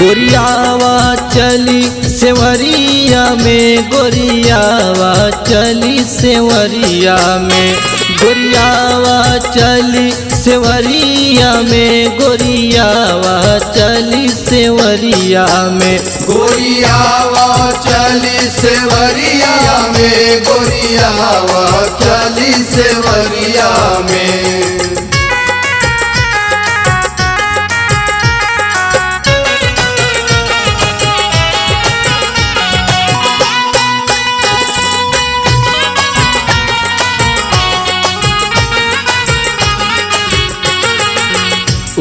गोरियावा चली सेवरिया में, गोरियावा चली सेवरिया में, गोरियावा चली सेवरिया में, गोरियावा चली सेवरिया में, गोरियावा चली सेवरिया में, गोरियावा चली सेवरिया में।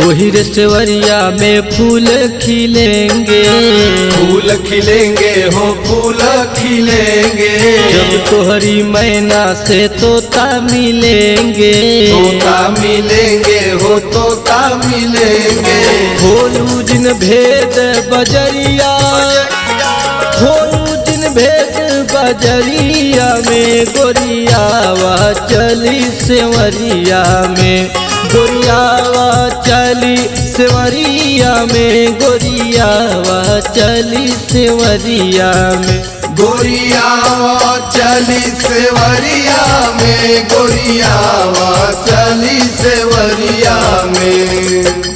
वही रे सेवरिया में फूल खिलेंगे, फूल खिलेंगे हो फूल खिलेंगे, जब तोहरी मैना से तोता मिलेंगे, तोता मिलेंगे हो तोता मिलेंगे। खोलू जिन भेद बजरिया, खोलू जिन भेद बजरिया में, गोरियावा चली सेवरिया में, गोरियावा चली सेवरिया में, गोरियावा चली सेवरिया में, गोरियावा चली सेवरिया में, गोरियावा चली सेवरिया में।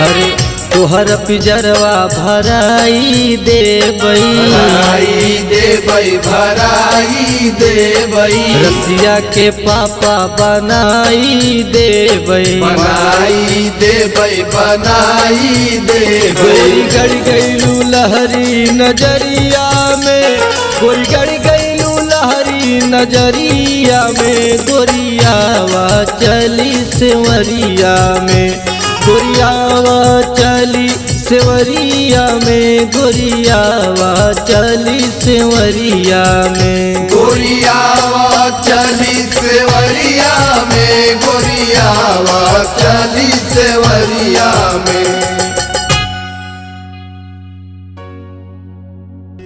अरे तोहर पिजरवा भराई देबई, भराई देबई भराई देबई, रसिया के पापा बनाई देबई, बनाई देबई बनाई देबई। गोरी गड़ गईलू लहरी नजरिया में, गोरी गड़ गईलू लहरी नजरिया में, गोरियावा चली सेवरिया में, गोरियावा चली सेवरिया में, गोरियावा चली सेवरिया में, गोरियावा चली सेवरिया में, गोरियावा चली सेवरिया में।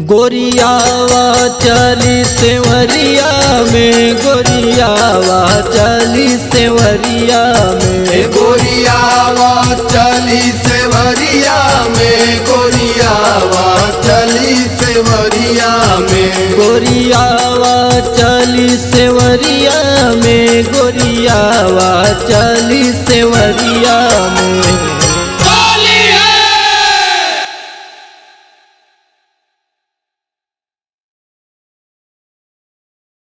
गोरियावा चली सेवरिया में, गोरियावा चली सेवरिया में, गोरियावा चली सेवरिया में, गोरियावा चली सेवरिया में, गोरियावा चली सेवरिया में, गोरियावा चली सेवरिया में।